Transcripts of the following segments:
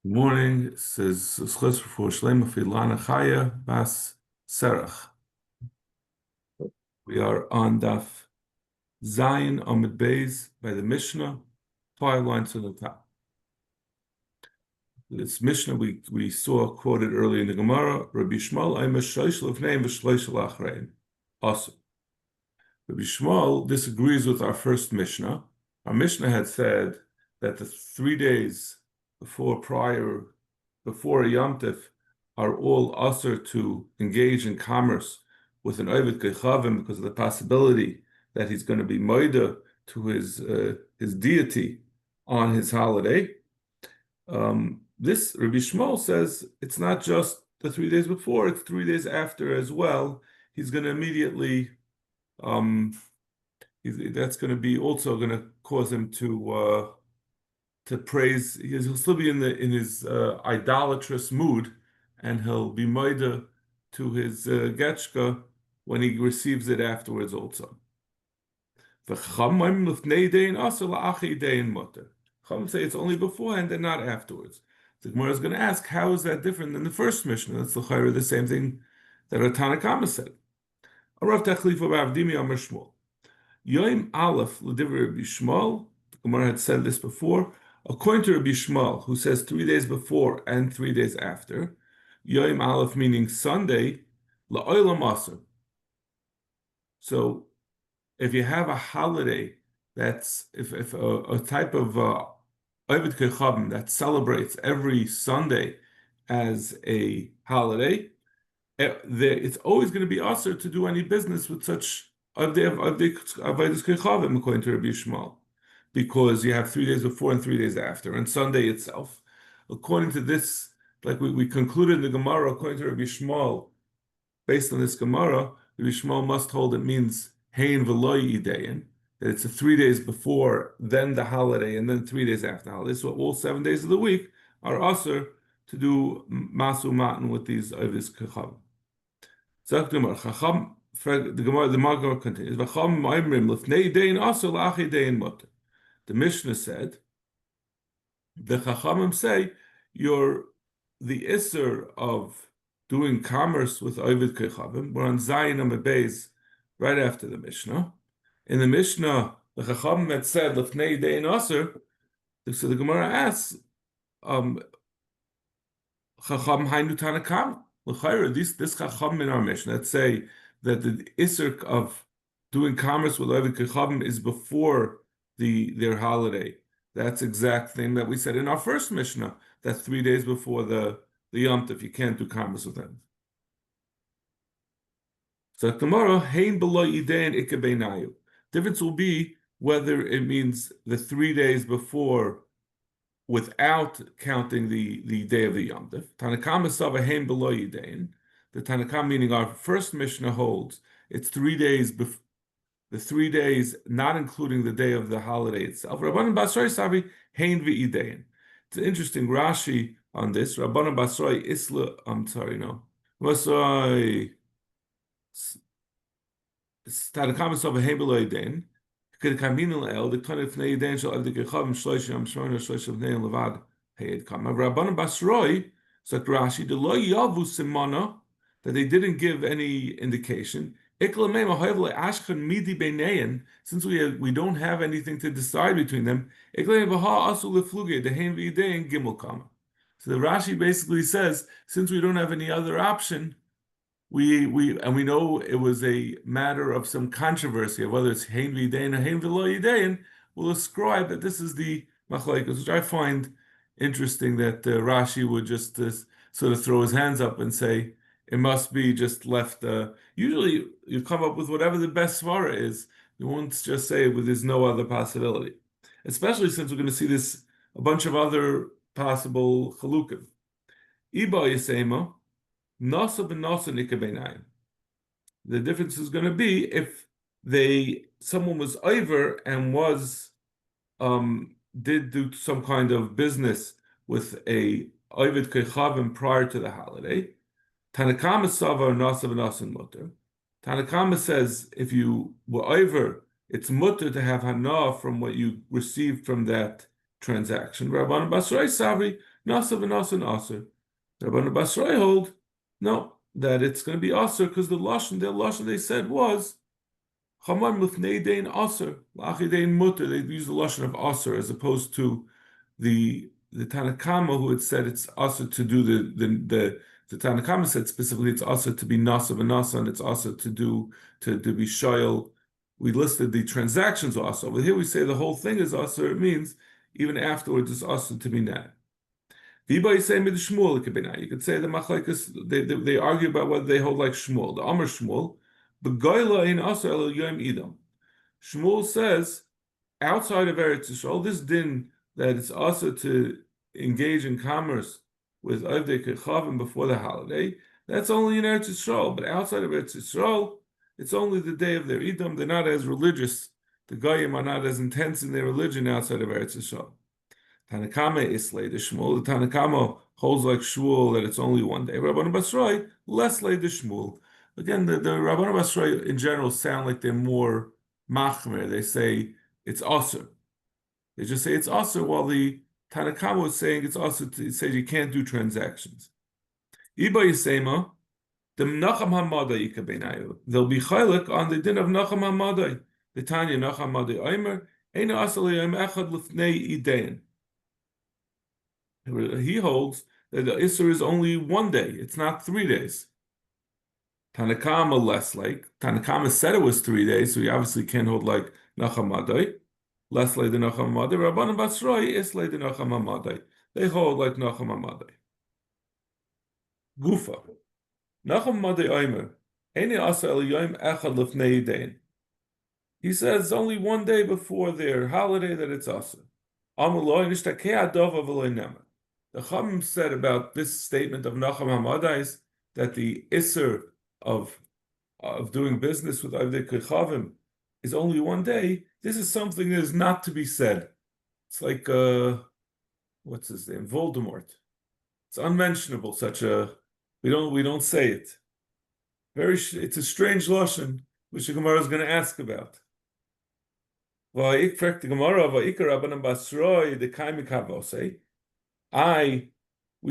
Good morning. It says Schus for Shlema Filana Chaya Bas Serach. We are on Daf Zayin Amid Beis by the Mishnah, 5 lines to the top. This Mishnah we saw quoted earlier in the Gemara. Rabbi Shmuel Aimer Shlosh Lefneim v'Shlosh Lachreim. Awesome. Rabbi Shmuel disagrees with our first Mishnah. Our Mishnah had said that the 3 days before a Yom Tov are all usher to engage in commerce with an Ovid Kechavim because of the possibility that he's going to be moida to his deity on his holiday. This Rabbi Shmuel says it's not just the 3 days before; it's 3 days after as well. He's going to immediately, that's going to be also going to cause him to praise. He'll still be in his idolatrous mood, and he'll be moida to his getchka when he receives it afterwards also. Chacham say it's only beforehand and not afterwards. The Gemara is going to ask, how is that different than the first Mishnah? That's the same thing that our Tanna Kama said. Arav Techlifa B'Avdimi Amar Shmuel. Yom Aleph L'Divrei Rabbi Shmuel. The Gemara had said this before. According to Rabbi Shmuel, who says 3 days before and 3 days after, Yom Aleph meaning Sunday, La'olam Asr. So, if you have a holiday that's if a type of Ovid Kechavim that celebrates every Sunday as a holiday, it's always going to be usher to do any business with such Ovid Kechavim, according to Rabbi Shmuel, because you have 3 days before and 3 days after, and Sunday itself. According to this, like we concluded in the Gemara, according to Rabbi Shmuel, based on this Gemara, Rabbi Shmuel must hold it means Hein V'Lo Yidein, that it's 3 days before, then the holiday, and then 3 days after the holiday. So all 7 days of the week are usher to do Masu Matan with these Ovis Kechavim. So the Gemara continues. The Mishnah said, the Chachamim say, the Isser of doing commerce with Ovid Kechavim. We're on Zayin Amid Beis right after the Mishnah. In the Mishnah, the Chachamim had said, Lefnei Dein Aser. So the Gemara asks, Chacham Hainu Tanakam. This Chacham in our Mishnah that say that the Isser of doing commerce with Ovid Kechavim is before their holiday. That's the exact thing that we said in our first Mishnah, that 3 days before the Yom Tov, you can't do commerce with them. So tomorrow, Hein B'Lo Yidein Ike Beinayu. Difference will be whether it means the 3 days before without counting the day of the Yom Tov. Tanakama Sava Hein B'Lo Yidein. The Tanakama, meaning our first Mishnah, holds it's 3 days before. The 3 days, not including the day of the holiday itself. Rabbanan Basroi Savi Hein V'idein. It's interesting Rashi on this. Rabbanan Basroi Isla. I'm sorry, no. Basroi. Tanakama Sava Hein B'Lo Yidein. Kedkamina El the Tanif Fnei Yidein Shal Avdik Echavim Shloshim Shmona Shloshim Bnei Levad Hayed Kama. Rabbanan Basroi. So Rashi the Lo Yavu Simona, that they didn't give any indication. Since we don't have anything to decide between them, so the Rashi basically says, since we don't have any other option, we know it was a matter of some controversy of whether it's Hein V'Yidein or Hein V'Lo Yidein, we'll ascribe that this is the machlekes, which I find interesting that Rashi would just sort of throw his hands up and say, it must be just left. Usually, you come up with whatever the best svara is. You won't just say there's no other possibility. Especially since we're going to see a bunch of other possible chalukim. Iba yisema, nasa b'nasa nikabeinayim. The difference is going to be if someone was over and did do some kind of business with a Ovid Kechavim prior to the holiday. Tanakama Sava Nasa v'Nasan Mutter. Tanakama says if you were over, it's mutter to have hana from what you received from that transaction. Rabbanan Basroi Savri Nasa v'nasa and aser. Rabban Basrai hold no, that it's going to be aser because the lashon they said was chamar mufnei dein aser lachi dein mutter. They use the lashon of aser as opposed to the Tanakama who had said it's aser to do the Tanakama said specifically it's aser to be nasa v'nasa and it's aser to do to be shoyel. We listed the transactions also, but here we say the whole thing is aser. It means even afterwards it's aser to be nat. You could say the machlekes. They argue about whether they hold like Shmuel. The Amar Shmuel, but goyla in aser el yom idam. Shmuel says outside of Eretz Yisrael, this din that it's also to engage in commerce with Avdei Kechavim before the holiday, that's only in Eretz Yisrael. But outside of Eretz Yisrael, it's only the day of their idam. They're not as religious. The goyim are not as intense in their religion outside of Eretz Yisrael. Tanakama islay the Shmuel. The Tanakama holds like Shmuel that it's only one day. Rabban Basrai less lay the Shmuel. Again, the Rabban Basrai in general sound like they're more machmer. They say it's aser. They just say it's aser, while the Tanakama is saying it's aser. It says you can't do transactions. Iba Yisema, the Nacham Hamadai Ikabenayu. They'll be chaylik on the din of Nacham Hamadai. The Tanya Nacham Hamadai Omer, Eina Asali Yom Echad Lefnei Idein. He holds that the Isser is only one day, it's not 3 days. Tanakama less like. Tanakama said it was 3 days, so he obviously can't hold like Nachamadai. Less like the Nachamadai. Rabbanan Basroi is like the Nachamadai. They hold like Nachamadai. Gufa. Nachamadai Omer. Eini asa el yom echad lefnei yidain. He says it's only one day before their holiday that it's asa. Amuloi nishtakei adov avuloi nemer. The Chachamim said about this statement of Nacham Hamadai that the Isser of doing business with Avdei Kechavim is only one day. This is something that is not to be said. It's like what's his name? Voldemort. It's unmentionable. We don't say it. It's a strange lashon which the Gemara is going to ask about. We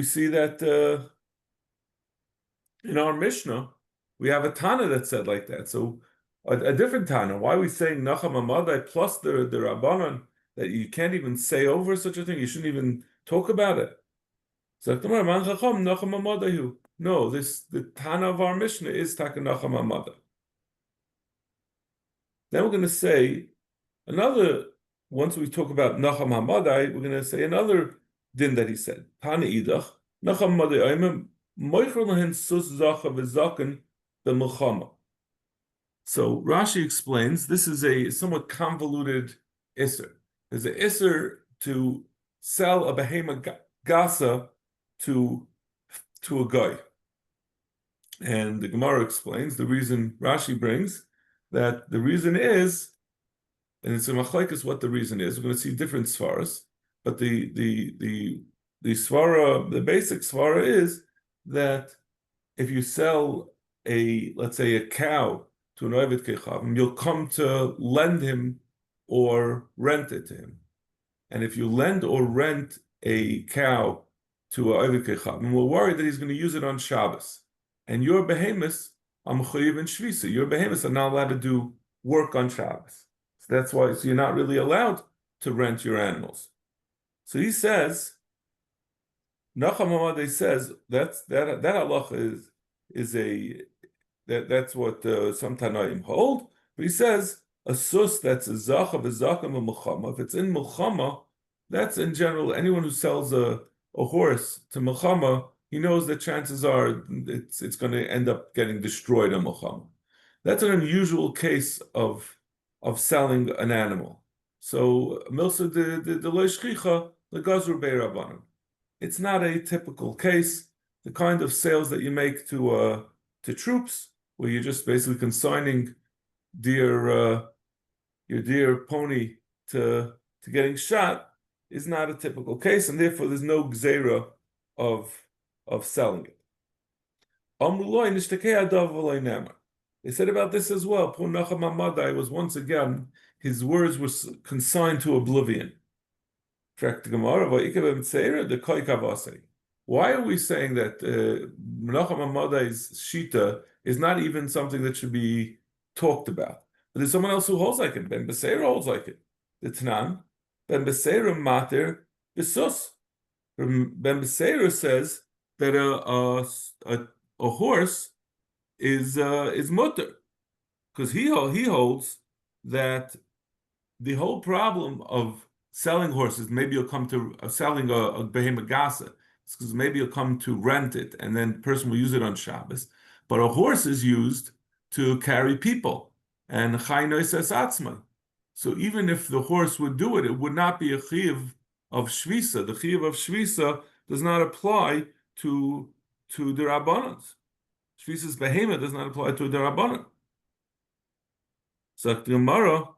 see that in our Mishnah, we have a Tana that said like that. So a different Tana. Why are we saying Nacham Hamadai plus the Rabbanon that you can't even say over such a thing? You shouldn't even talk about it. So no, the Tana of our Mishnah is Taka Nacham Hamadai. Then we're going to say another. Once we talk about Nacham Hamadai, we're going to say another din that he said. Tana idach Nacham Hamadai Omer moicher lahen sus zacha v'zaken b'milchama. So Rashi explains this is a somewhat convoluted isser. There's an isser to sell a behema gasa to a guy, and the Gemara explains the reason. Rashi brings that the reason is, and it's a machlekes what the reason is. We're going to see different svaras, but the svara, the basic svara is that if you sell let's say a cow to an Oived Kechavim, you'll come to lend him or rent it to him. And if you lend or rent a cow to an Oived Kechavim, we're worried that he's going to use it on Shabbos. And your behemoths are mechuyev and shvisa. Your behemoths are not allowed to do work on Shabbos. So that's why you're not really allowed to rent your animals. So he says, Nacham Hamadai says that halacha that's what some Tanaim hold. But he says a sus that's a zacha v'zaka v'milchama. If it's in milchama, that's in general anyone who sells a horse to milchama, he knows that chances are it's going to end up getting destroyed on milchama. That's an unusual case of selling an animal. So milsa the leishchicha the gazur be'rabanan. It's not a typical case. The kind of sales that you make to troops, where you're just basically consigning your dear pony to getting shot, is not a typical case, and therefore there's no gzeira of selling it. They said about this as well. Poor Nacham Hamadai was once again, his words were consigned to oblivion. Why are we saying that Menachem Amadai's Shita is not even something that should be talked about? But there's someone else who holds like it. Ben Beseira holds like it. The Tanan, Ben Beseira Mater Besus. Ben Beseira says that a horse is mutter because he holds that the whole problem of selling horses, maybe you'll come to selling a behemoth gasa, because maybe you'll come to rent it and then the person will use it on Shabbos. But a horse is used to carry people and chay noisas atzmai. So even if the horse would do it, it would not be a chiyuv of shvisa. The chiyuv of shvisa does not apply to the rabbanans. Shvisa's behemoth does not apply to the rabbanan. So the Gemara,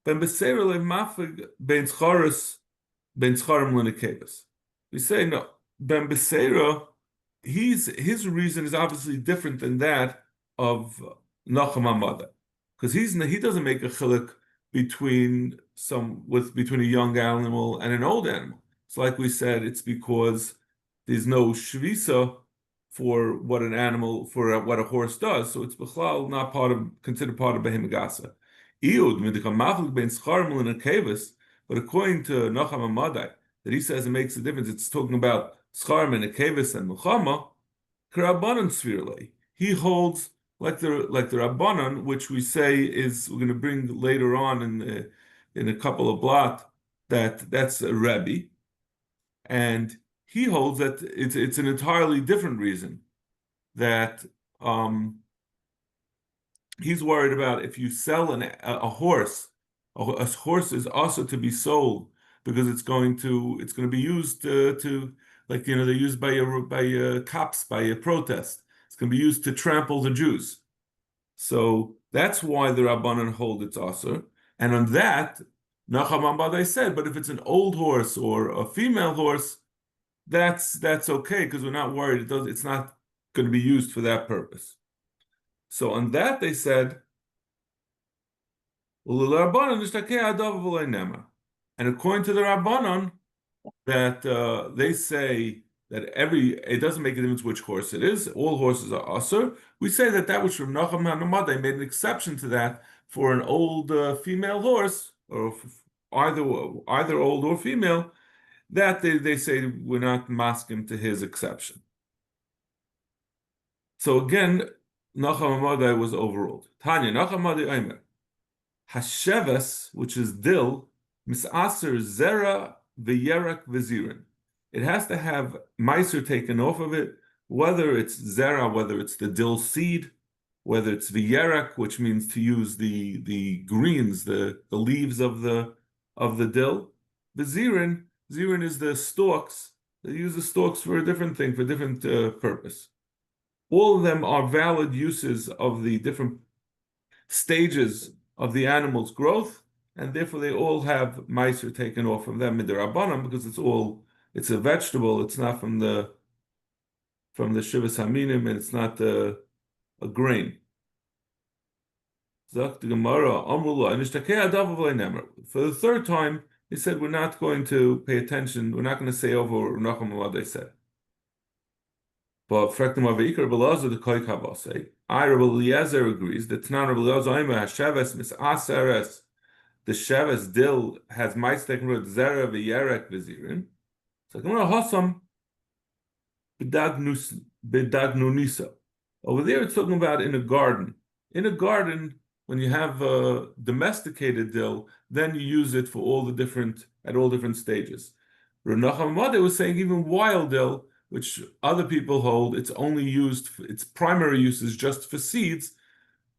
ben beseira le mafig ben scharis ben scharim l'nekevas. We say no. Ben beseira, his reason is obviously different than that of Nachum Amada, because he doesn't make a chiluk between a young animal and an old animal. So, like we said, it's because there's no shvisa for what what a horse does. So it's b'chlal not considered part of behemoth gasa. But according to Nachum Amadai, that he says it makes a difference. It's talking about Scharim and Akevis and Muchama, K'Rabbanan Svirle. He holds like the Rabbanan, which we say is we're going to bring later on in a couple of blot that's a Rebbe, and he holds that it's an entirely different reason that he's worried about if you sell a horse. A horse is also to be sold because it's going to be used to like they're used by cops by a protest. It's going to be used to trample the Jews. So that's why the Rabbanan hold it's also. And on that, Nachum Ambadai said, but if it's an old horse or a female horse, that's okay because we're not worried. It's not going to be used for that purpose. So on that they said, and according to the Rabbanon, that they say that it doesn't make a difference which horse it is. All horses are asur. We say that which from Nachum Hanamad, made an exception to that for an old female horse, or either old or female, that they say we're not masking to his exception. So again, Nachum Hanamad was overruled. Tanya, Nachum Hanamad Omer. Hasheves, which is dill, misaser zera v'yerak v'zirin. It has to have meiser taken off of it, whether it's zera, whether it's the dill seed, whether it's v'yerak, which means to use the greens, the leaves of the dill. V'zirin, zirin is the stalks. They use the stalks for a different thing, for a different purpose. All of them are valid uses of the different stages of the animal's growth, and therefore they all have meiser taken off from them in the Rabbanan because it's a vegetable. It's not from the Shivas Haminim, and it's not a grain. For the third time, he said, we're not going to pay attention. We're not going to say over Nachum what they said. But Frektim Avikar Belaza the Koik Havase. I Rabbi Eliezer agrees that Tanan Rabbi Eliezer Oimer Hasheves Misaseres. The Sheves dill has mice taken root Zera v'Yerek v'Zirin. So I'm going to Hossam B'Dagnunisa. Over there it's talking about in a garden. In a garden, when you have domesticated dill, then you use it for at all different stages. Rav Nachum Amade was saying even wild dill, which other people hold, its primary use is just for seeds,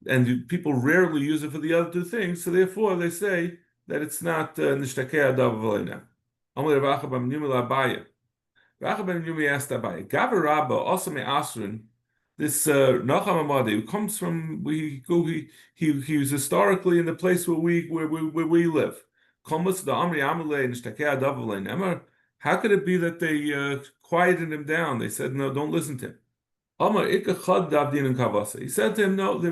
and people rarely use it for the other two things, so therefore they say that it's not nishtakei adav v'leina. Amar Rav Acha ben Yumi l'Abaye. Rav Acha ben Yumi asked Abaye, Gavar Rabba also me asrin. This Nachum Amadi, who comes from he was historically in the place where we live. Komus the Amri Amalei nishtakei adav v'leina. How could it be that they quieted him down? They said, no, don't listen to him. He said to him, no, they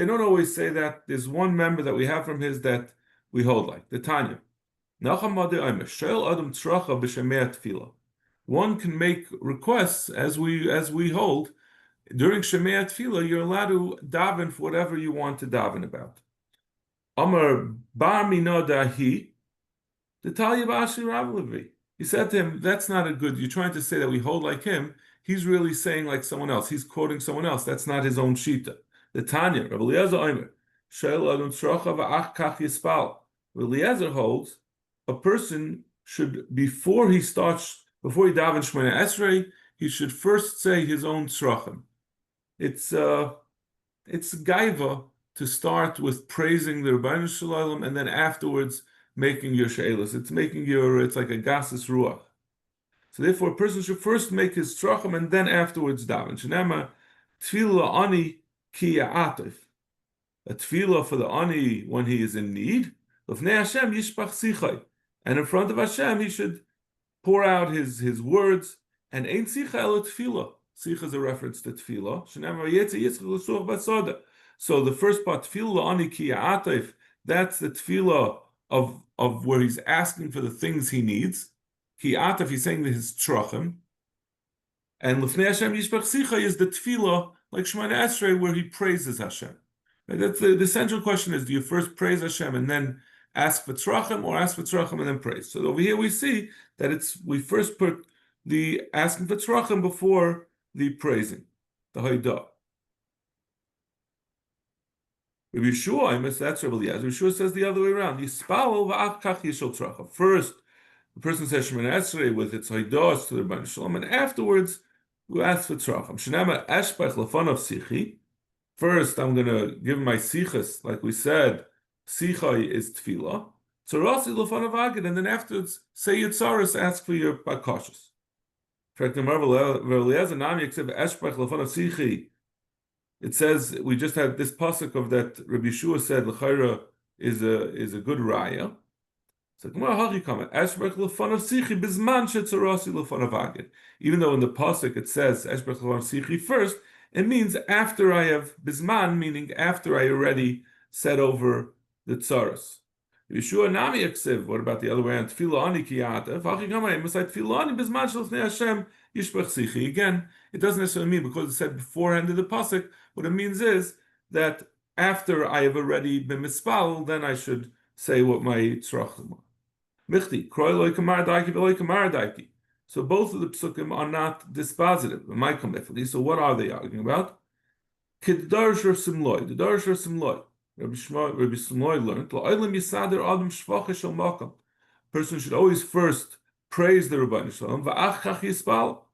don't always say that. There's one member that we have from his that we hold like, the Tanya. One can make requests as we hold during Shemei Tefillah. You're allowed to daven for whatever you want to daven about. Amar bar minodahi. The Talia Bashi Rav Levi. He said to him, that's not a good, you're trying to say that we hold like him. He's really saying like someone else. He's quoting someone else. That's not his own shita. The Tanya, Rav Eliezer Omer, Sheil Adon Tzrocha v'ach kach yispal. Rav Eliezer holds a person should, before he davens Shemona Esrei, he should first say his own tzrachim. It's gaiva to start with praising the Rebbeinu Shalom and then afterwards making your she'elos. It's like a gases ruach. So therefore, a person should first make his tzrachim and then afterwards daven. Shenema tefillah ani ki ya'atif. A tefillah for the ani when he is in need. L'fnei Hashem yishpach sichai. And in front of Hashem, he should pour out his words. And ain't sicha el tefillah. Sicha is a reference to tefillah. Shenema yetze yitzchak l'suach basoda. So the first part, tefillah ani ki ya'atif, that's the tefillah of where he's asking for the things he needs. Ki ataf, he's saying his tzrachim. And l'fnei Hashem yishpach sicha is the tefillah like Shemona Esrei where he praises Hashem. Right? That's the central question is: do you first praise Hashem and then ask for tzrachim, or ask for tzrachim and then praise? So over here we see that we first put the asking for tzrachim before the praising, the haidah. Rabbi Yeshua, that's Rabbi Eliezer. Rabbi Yeshua says the other way around. Yispal v'ach kach yishol tzracha. First, the person says Shemona Esrei with its haidos to the Rebbeinu Shalom, and afterwards we ask for tzrachim. Shenema eshbech lefanav sichi. First, I'm going to give my sichas, like we said. Sichai is tefillah. Tzarasi lefanav agid, and then afterwards say yitzaris, ask for your bakashas. In fact, the Rabbi Eliezer nami yeksev eshbech lefanav sichi. It says we just had this pasuk of that Rabbi Yeshua said l'chayra is a good raya. So even though in the pasuk it says eshbech lefanav sichi first, it means after I have bisman, meaning after I already said over the tzaras. Yeshua nami yaksev. What about the other way around? Tefillah ani kiyata. V'achi kamay masay tefillah ani bisman shel lefnei Hashem yishbech sichi. Again, it doesn't necessarily mean because it said beforehand in the pasuk. What it means is that after I have already been mispal, then I should say what my tzrachim are. Michti, kroi loy kamar daiki v'loy kamar daiki. So both of the psukim are not dispositive. So what are they arguing about? Kid darsh or simloy. The darsh or simloy. Rabbi Shimloy learned, la'olam yisader adam shvacha shel makam. Person should always first praise the Rebbeinu Shalom, va'ach kach yispal,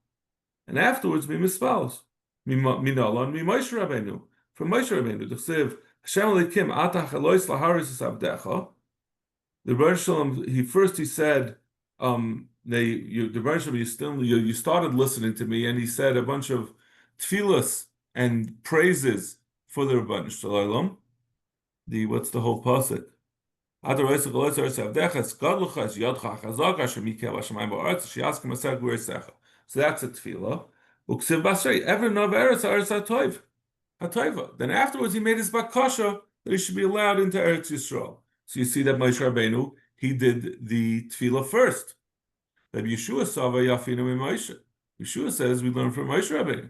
and afterwards be mispalos. Minalan mi Moshe Rabbeinu. From Moshe Rabbeinu, the Chsev Hashem Elokim atach elois laharis abdecha. The Rebbeinu Shalom, he said, the Rebbeinu Shalom, you started listening to me, and he said a bunch of tefillas and praises for the Rebbeinu Shalom. What's the whole pasuk? So that's a tefillah. Then afterwards he made his bakasha that he should be allowed into Eretz Yisrael. So you see that Moshe Rabbeinu, he did the tefillah first. Rabbi Yeshua Sava Yafinu Moshe. Yeshua says we learn from Moshe Rabbeinu.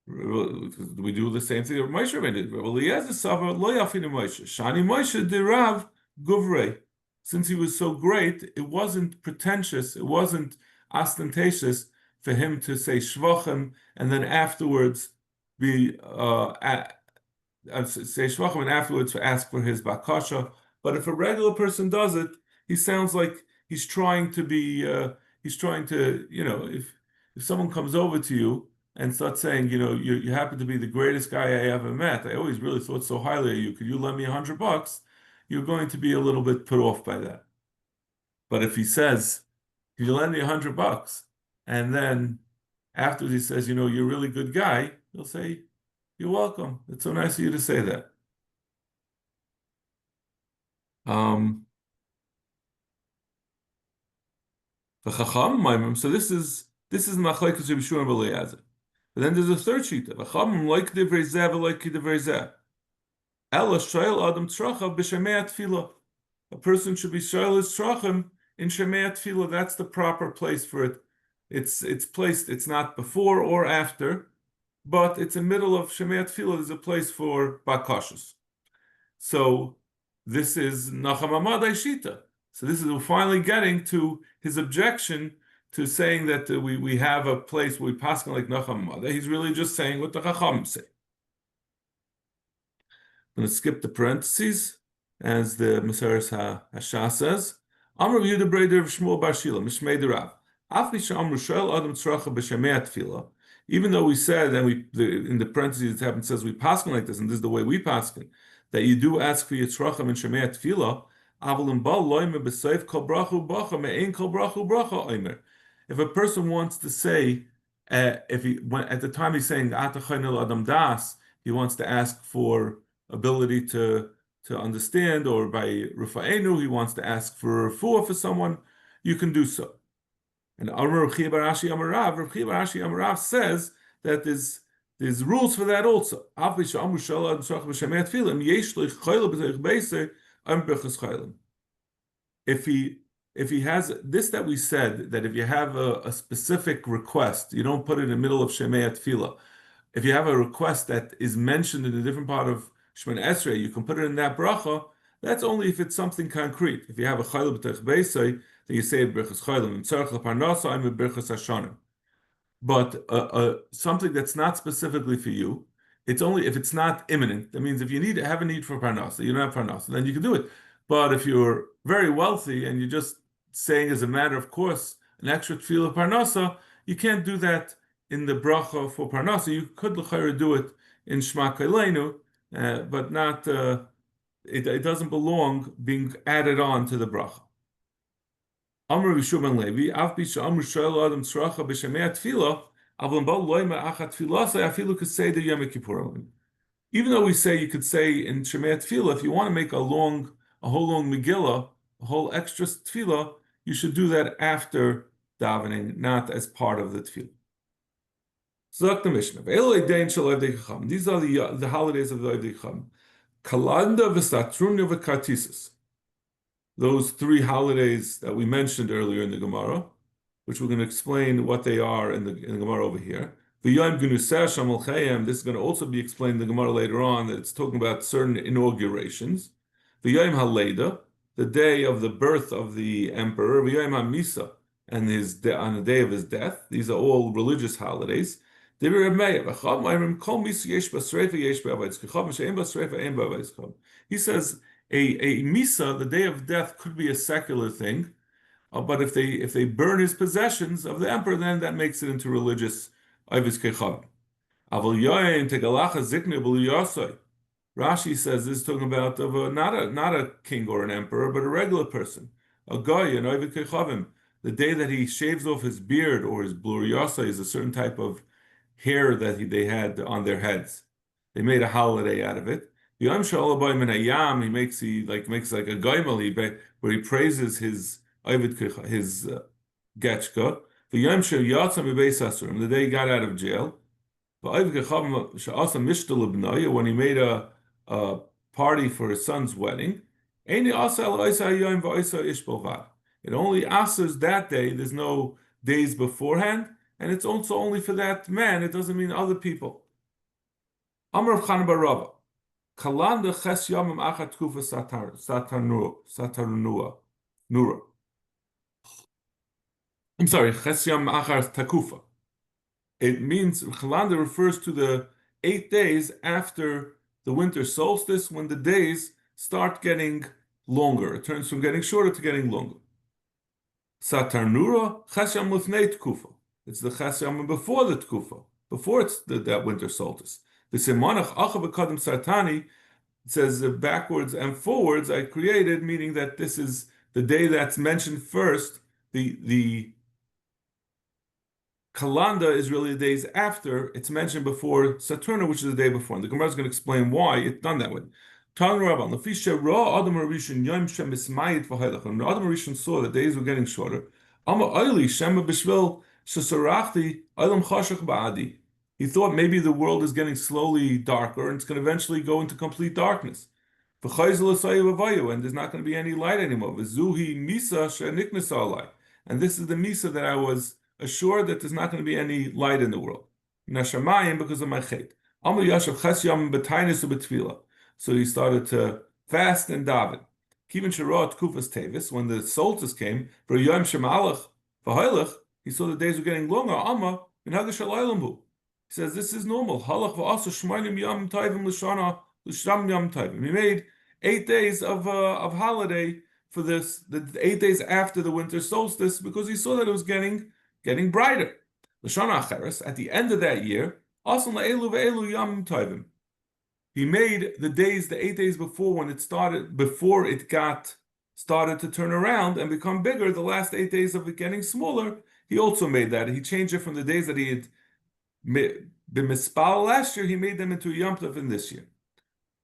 We do the same thing that Moshe Rabbeinu did. Rabbi Eliezer Sava Lo Yafinu Moshe. Shani Moshe derav guvrei. Since he was so great, it wasn't pretentious, it wasn't ostentatious for him to say shvachim and then afterwards say shvachim and afterwards ask for his bakasha. But if a regular person does it, he sounds like he's trying to be. If someone comes over to you and starts saying, you happen to be the greatest guy I ever met. I always really thought so highly of you. Could you lend me $100? You're going to be a little bit put off by that. But if he says, "Could you lend me $100?" and then afterwards he says, "You're a really good guy," he'll say, "You're welcome. It's so nice of you to say that." So this is machlekes Rabbi Shua and Rabbi Eliezer. But then there's a third shita. V'chacham like divrei zeh v'loy ki divrei zeh. Ela shoyel adam tzracha b'shemei tefillah. a person should be shoyl his tzrachim in Shemei Tefillah. That's the proper place for it. It's placed. It's not before or after, but it's in the middle of Shemei Tefillah. There's a place for bakashos. So this is Nacham Amadai Shita. So this is we're finally getting to his objection to saying that we have a place where we pass like Nacham Amadai. He's really just saying what the Chacham say. I'm going to skip the parentheses, as the Maseres Hashah says. Amar Yehuda Breder of Shmuel Bar Shila, Mishmei Derav. Afli she'amru shel adam tzracha b'shemei tefillah. Even though we said, and in the parentheses it happens says we paskin like this, and this is the way we paskin, that you do ask for your tzrachim in shemei tefillah. Avalim bal loyme b'seif kol brachu bracha me'ein kol brachu bracha omer. If a person wants to say, if he at the time he's saying atachanil adam das, he wants to ask for ability to understand, or by Rufa'enu, he wants to ask for refuah for someone, you can do so. And Rav Chiya bar Ashi Amarav says that there's rules for that also. If he has this that we said, that if you have a specific request, you don't put it in the middle of Shemei Tefillah. If you have a request that is mentioned in a different part of Shemon Esrei, you can put it in that bracha. That's only if it's something concrete. If you have a chayil b'tech beisay, then you say birchas chayil and tzarich leparnasa, I'm a birchas hashanim. But something that's not specifically for you, it's only if it's not imminent. That means if you have a need for parnasa, you don't have parnasa, then you can do it. But if you're very wealthy and you're just saying as a matter of course an extra tefillah of parnasa, you can't do that in the bracha for parnasa. You could l'chayra do it in Shema Kaleinu, but not. It doesn't belong being added on to the bracha. Amr Yishub Levi, Av Bisha Amr Shel Adam Tzracha B'Shemei Tefillah, Avlam Bal Loyma Achat Tefillah Say Afilu Kasei Yom Kippurim. Even though we say you could say in Shemei Tefillah, if you want to make a whole long Megillah, a whole extra Tefillah, you should do that after davening, not as part of the Tefillah. Zok the Mishnah. These are the holidays of the Oivdei Chacham. Kalanda v'Saturnia v'Kartisis. Those three holidays that we mentioned earlier in the Gemara, which we're going to explain what they are in the Gemara over here. V'Yom Gnuseh Shamal Chayim. This is going to also be explained in the Gemara later on, that it's talking about certain inaugurations. V'Yom HaLeida, the day of the birth of the emperor. V'Yom HaMisa, and on the day of his death. These are all religious holidays. He says a misa, the day of death, could be a secular thing, but if they burn his possessions of the emperor, then that makes it into religious Oivdei Chacham. Rashi says this is talking about not a king or an emperor, but a regular person, a guy, an Oivdei Chacham. The day that he shaves off his beard or his bluriyasa is a certain type of hair that they had on their heads. They made a holiday out of it. Yom Shalabay Min Hayam, he makes like a gaimel, where he praises his getchka. The Yom Shel Yatzam Bebeis Asurim, the day he got out of jail. When he made a party for his son's wedding. It only asks that day. There's no days beforehand. And it's also only for that man. It doesn't mean other people. Amar Chanan bar Rava, Kalanda ches yamim achat tkufa nura. I'm sorry, ches yamim achat takufa. It means Kalanda refers to the 8 days after the winter solstice, when the days start getting longer. It turns from getting shorter to getting longer. Satar nura ches yam lifnei tkufa. It's the Ches Yamim before the Tkufa, before it's that winter solstice. The Simanach Achav Kadim Sartani says backwards and forwards I created, meaning that this is the day that's mentioned first. The Kalanda is really the days after. It's mentioned before Saturna, which is the day before. And the Gemara is going to explain why it's done that way. Tan Rabban, Lafisha Ra Adam Rishon Yom Shem Ismayit V'Hailach. When Adam Rishon saw the days were getting shorter, Ama Oili Shema B'Shvil. He thought maybe the world is getting slowly darker and it's going to eventually go into complete darkness. And there's not going to be any light anymore. And this is the misa that I was assured that there's not going to be any light in the world. Because of my chait. So he started to fast and daven. When the solstice came, he saw the days were getting longer. He says this is normal. He made 8 days of holiday for this, the 8 days after the winter solstice, because he saw that it was getting brighter. At the end of that year, he made the days, the 8 days before when it started, before it got started to turn around and become bigger, the last 8 days of it getting smaller, he also made that. He changed it from the days that he had been mispal last year, he made them into a Yom Tov in this year.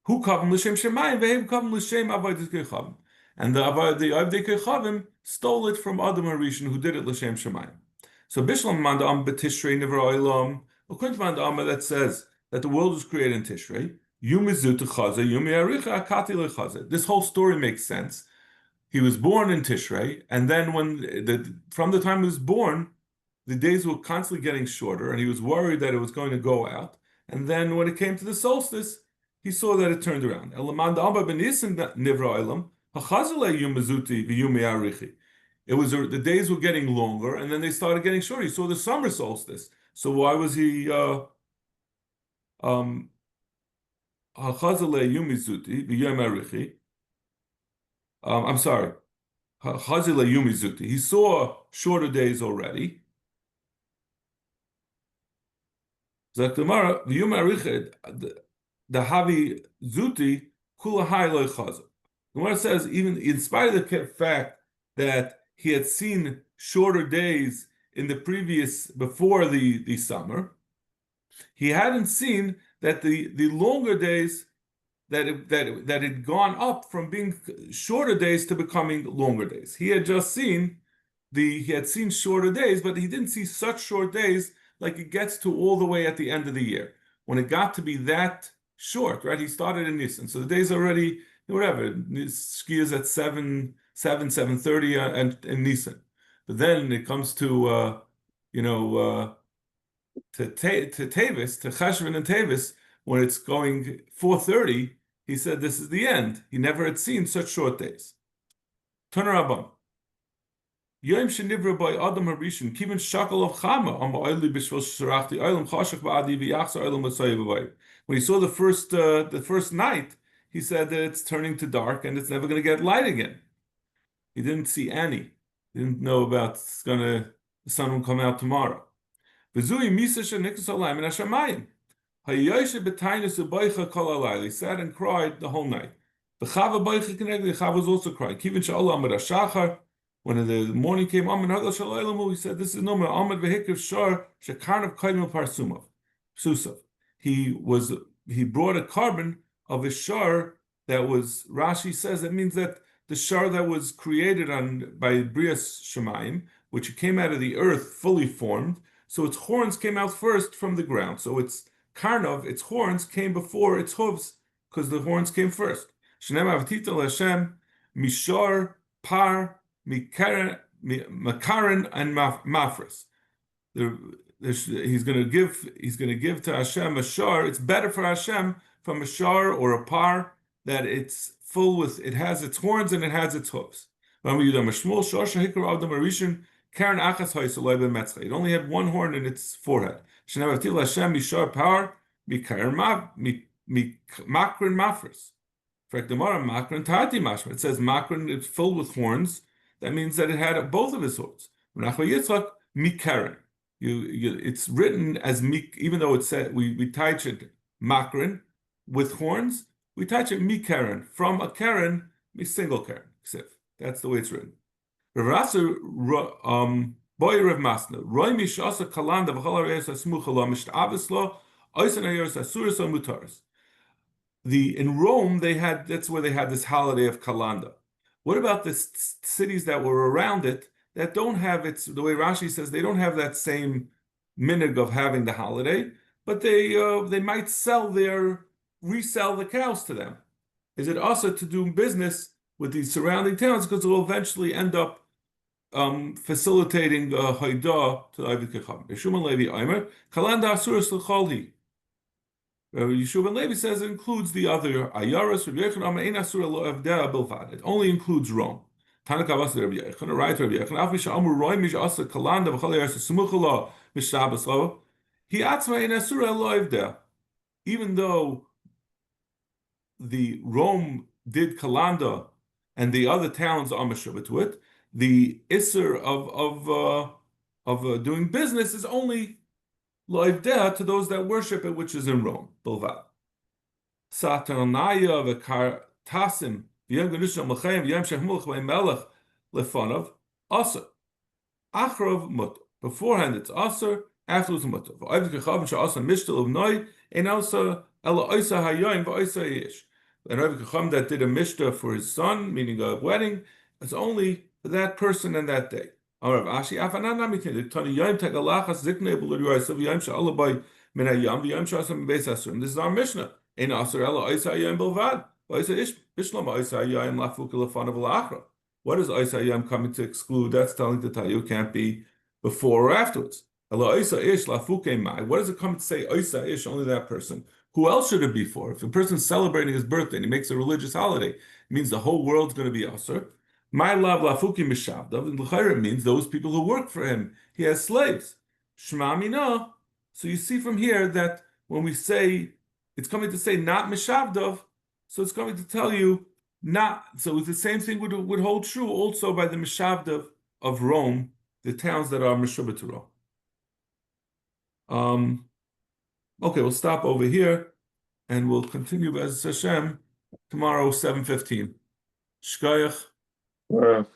Who kavam l'shem shemayim ve'hem kavam l'shem avodas kechavim, and the Avdei Kechavim stole it from Adam Harishon, who did it l'shem shemayim. So Bishlam Mandam betishrei nivra olam, according to Mandam that says that the world was created in Tishrei. Yumizu techaza yumi aricha akati lechaza. This whole story makes sense. He was born in Tishrei, and then from the time he was born, the days were constantly getting shorter, and he was worried that it was going to go out. And then when it came to the solstice, he saw that it turned around. It was the days were getting longer, and then they started getting shorter. He saw the summer solstice. So why was he I'm sorry. He saw shorter days already. The Havi Zuti Kula Hai Chaza. The Gemara says, even in spite of the fact that he had seen shorter days in the before the summer, he hadn't seen that the longer days that had gone up from being shorter days to becoming longer days. He had just seen shorter days, but he didn't see such short days like it gets to all the way at the end of the year. When it got to be that short, right? He started in Nisan, so the days already whatever. Ski is at 7:30 and Nisan, but then it comes to to Tavis, to Cheshvan and Tavis, when it's going 4:30, he said this is the end. He never had seen such short days. Turn around. Yom shenivra by Adam Harishon, kivin shakal of Chama, am oili b'shvil sharachti oilam chashach ba'adi v'yachzor oilam v'soyev. When he saw the first night, he said that it's turning to dark and it's never going to get light again. He didn't see any. He didn't know about the sun will come out tomorrow. V'zui misa shenikus alayim in hashamayim. Hayoshe b'tainus u'boicha kol alayla. He sat and cried the whole night. V'chava boicha kenegli. Chava was also crying. Kivin sha'olah amad hashachar. When the morning came, he said, "This is no more Ahmed v'hikriv shar shekarnav kaimel parsumov susav." He brought a carbon of a shar that was, Rashi says, that means that the shar that was created by Brias Shemayim, which came out of the earth fully formed, so its horns came out first from the ground. So its karnav, its horns came before its hooves, because the horns came first. Shneim avtita Hashem mishar par Makaran and Mafris. He's going to give to Hashem a shar. It's better for Hashem from a shar or a par that it's full with. It has its horns and it has its hooves. It only had one horn in its forehead. Hashem mishar par Makaran Mafris. It says Makron is filled with horns. That means that it had both of his horns. Mikaran. It's written as mik, even though it said we touch it Makron with horns. We touch it Mikaran from a Karen, a single Karen. That's the way it's written. Boy Rav Masna. Roy mishasa kalanda v'chalarayos asmuchala mishtaveslo oisan ayos asuris mutaris. In Rome, that's where they had this holiday of Kalanda. What about the cities that were around it that don't have the way Rashi says, they don't have that same minhag of having the holiday, but they might resell the cows to them. is it also to do business with these surrounding towns because it will eventually end up facilitating Haidah to Ovid Kecham. Yeshua ben Levi Aimer, Kalanda Asuras L'Cholhi. Yeshua ben Levi says it includes the other Ayaras, Rabbi Yechon, Amma Ein Asura Lo Avdea Bilvad. It only includes Rome. Tanakh Abbas Rabbi Yechon, a right Rabbi Yechon, Af Misha Amur Roy Mish Asa Kalanda V'chol Yaras Sumuchala Mishabas Lo. He Atzma Ein Asura Lo Avdea. Even though the Rome did Kalanda and the other towns are Meshubat to it, the Isser of doing business is only Loivdea to those that worship it, which is in Rome. Bilvad. Satanaya v'kar tasim v'yem genusha m'chayim v'yem shehmulch v'melech lefonav aser. Achrov mutter. Beforehand it's aser, afterwards mutter. V'ayv k'chavim she'aser mishtel of noi ein aser ela oisa hayoyim v'oisa yish. And Rav Kacham that did a mishta for his son, meaning a wedding, it's only for that person and that day. Rav Ashi Afanana mitin Tani Yom Tagalachas Zikne B'Luriyasav Yom Sha'alabai Min Hayam V'Yom Sha'asam Beis Asurim. This is our Mishnah. Ein Asur Ela Oisa Yom Bilvad. Oisa Ish Bishlam Oisa Yom Lafuk Lefanav L'Achra. What is Oisa Yom coming to exclude? That's telling to tell you it can't be before or afterwards. Ela Oisa Ish Lafuke Mai. What does it come to say Oisa Ish? Only that person. Who else should it be for? If a person's celebrating his birthday and he makes a religious holiday, it means the whole world's going to be Asur. My love lafuki mishavdav, and l'chayra means those people who work for him. He has slaves. Shema mina. So you see from here that when we say it's coming to say not mishavdav, so it's coming to tell you not. So the same thing would hold true also by the mishavdav of Rome, the towns that are meshubah to Rome. Okay, we'll stop over here, and we'll continue as Hashem tomorrow, 7:15. Shkoyach. Sure.